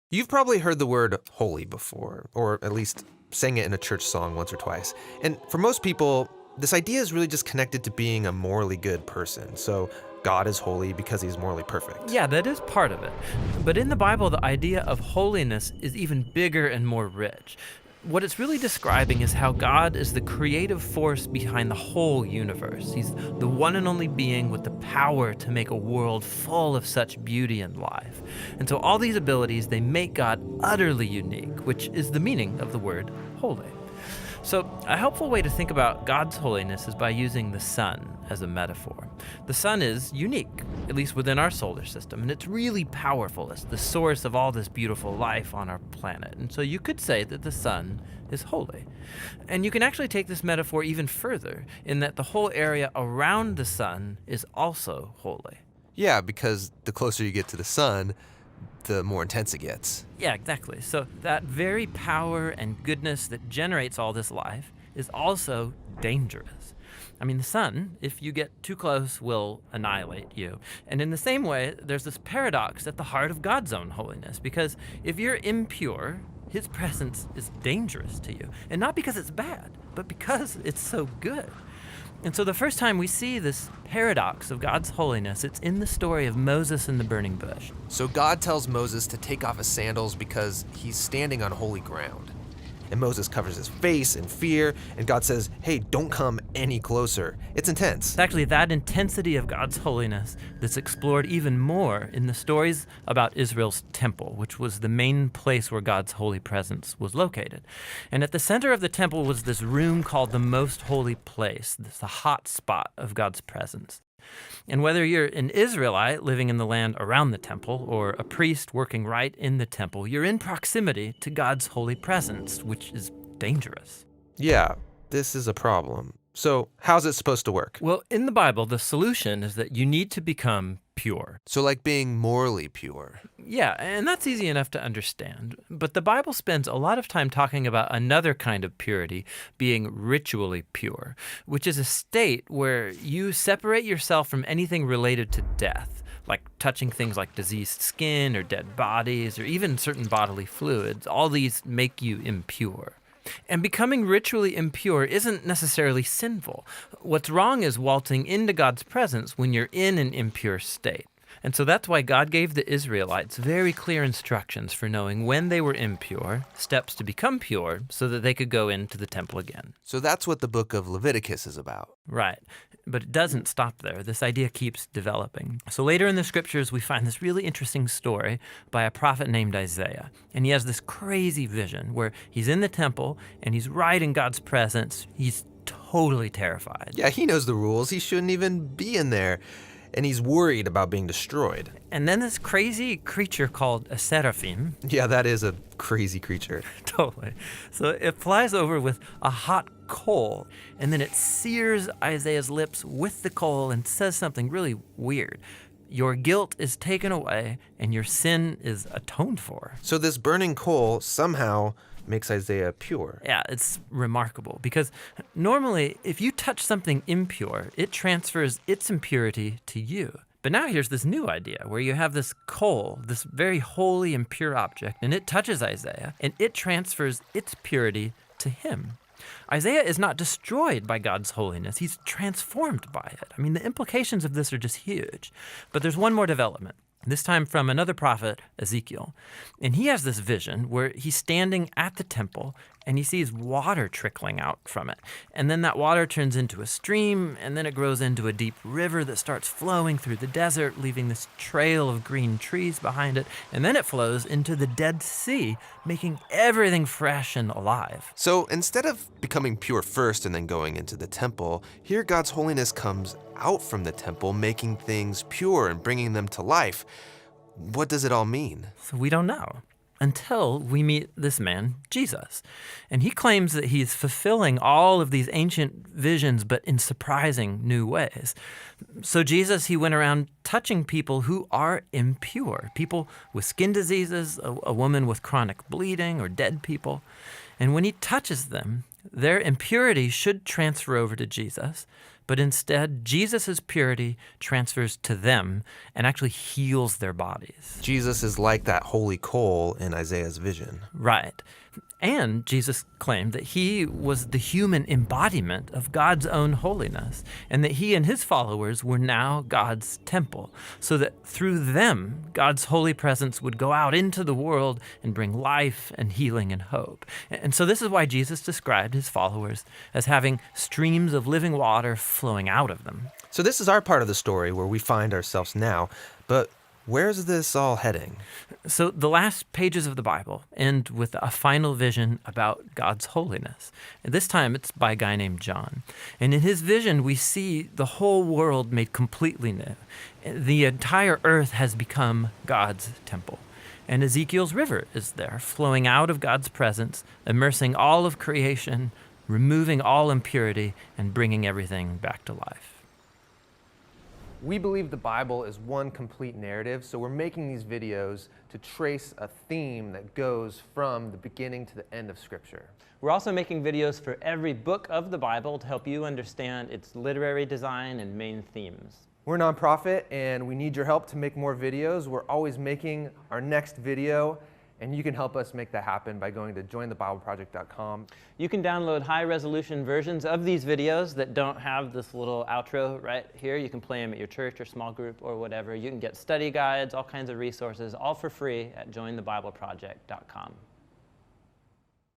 You've probably heard the word holy before, or at least sang it in a church song once or twice. And for most people, this idea is really just connected to being a morally good person. So God is holy because he's morally perfect. Yeah, that is part of it. But in the Bible, the idea of holiness is even bigger and more rich. What it's really describing is how God is the creative force behind the whole universe. He's the one and only being with the power to make a world full of such beauty and life. And so all these abilities, they make God utterly unique, which is the meaning of the word holy. So, a helpful way to think about God's holiness is by using the sun as a metaphor. The sun is unique, at least within our solar system, and it's really powerful. It's the source of all this beautiful life on our planet. And so you could say that the sun is holy. And you can actually take this metaphor even further, in that the whole area around the sun is also holy. Yeah, because the closer you get to the sun, the more intense it gets. Yeah, exactly. So that very power and goodness that generates all this life is also dangerous. I mean, the sun, if you get too close, will annihilate you. And in the same way, there's this paradox at the heart of God's own holiness, because if you're impure, his presence is dangerous to you. And not because it's bad, but because it's so good. And so the first time we see this paradox of God's holiness, it's in the story of Moses and the burning bush. So God tells Moses to take off his sandals because he's standing on holy ground. And Moses covers his face in fear, and God says, hey, don't come any closer. It's intense. It's actually that intensity of God's holiness that's explored even more in the stories about Israel's temple, which was the main place where God's holy presence was located. And at the center of the temple was this room called the most holy place, this the hot spot of God's presence. And whether you're an Israelite living in the land around the temple or a priest working right in the temple, you're in proximity to God's holy presence, which is dangerous. Yeah, this is a problem. So how's it supposed to work? Well, in the Bible, the solution is that you need to become pure. So like being morally pure. Yeah, and that's easy enough to understand. But the Bible spends a lot of time talking about another kind of purity, being ritually pure, which is a state where you separate yourself from anything related to death, like touching things like diseased skin or dead bodies or even certain bodily fluids. All these make you impure. And becoming ritually impure isn't necessarily sinful. What's wrong is waltzing into God's presence when you're in an impure state. And so that's why God gave the Israelites very clear instructions for knowing when they were impure, steps to become pure, so that they could go into the temple again. So that's what the book of Leviticus is about. Right. But it doesn't stop there. This idea keeps developing. So later in the scriptures, we find this really interesting story by a prophet named Isaiah. And he has this crazy vision where he's in the temple and he's right in God's presence. He's totally terrified. Yeah, he knows the rules. He shouldn't even be in there. And he's worried about being destroyed. And then this crazy creature called a seraphim. Yeah, that is a crazy creature. Totally. So it flies over with a hot coal, and then it sears Isaiah's lips with the coal and says something really weird. Your guilt is taken away, and your sin is atoned for. So this burning coal somehow makes Isaiah pure. Yeah, it's remarkable because normally if you touch something impure, it transfers its impurity to you. But now here's this new idea where you have this coal, this very holy and pure object, and it touches Isaiah, and it transfers its purity to him. Isaiah is not destroyed by God's holiness. He's transformed by it. I mean, the implications of this are just huge. But there's one more development. This time from another prophet, Ezekiel. And he has this vision where he's standing at the temple and he sees water trickling out from it. And then that water turns into a stream, and then it grows into a deep river that starts flowing through the desert, leaving this trail of green trees behind it. And then it flows into the Dead Sea, making everything fresh and alive. So instead of becoming pure first and then going into the temple, here God's holiness comes out from the temple, making things pure and bringing them to life. What does it all mean? So we don't know until we meet this man, Jesus. And he claims that he's fulfilling all of these ancient visions, but in surprising new ways. So Jesus, he went around touching people who are impure, people with skin diseases, a woman with chronic bleeding, or dead people. And when he touches them, their impurity should transfer over to Jesus, but instead, Jesus' purity transfers to them and actually heals their bodies. Jesus is like that holy coal in Isaiah's vision. Right. And Jesus claimed that he was the human embodiment of God's own holiness, and that he and his followers were now God's temple, so that through them, God's holy presence would go out into the world and bring life and healing and hope. And so this is why Jesus described his followers as having streams of living water flowing out of them. So this is our part of the story where we find ourselves now, but where's this all heading? So the last pages of the Bible end with a final vision about God's holiness. And this time it's by a guy named John. And in his vision, we see the whole world made completely new. The entire earth has become God's temple. And Ezekiel's river is there, flowing out of God's presence, immersing all of creation, removing all impurity, and bringing everything back to life. We believe the Bible is one complete narrative, so we're making these videos to trace a theme that goes from the beginning to the end of Scripture. We're also making videos for every book of the Bible to help you understand its literary design and main themes. We're a nonprofit and we need your help to make more videos. We're always making our next video, and you can help us make that happen by going to jointhebibleproject.com. You can download high-resolution versions of these videos that don't have this little outro right here. You can play them at your church or small group or whatever. You can get study guides, all kinds of resources, all for free at jointhebibleproject.com.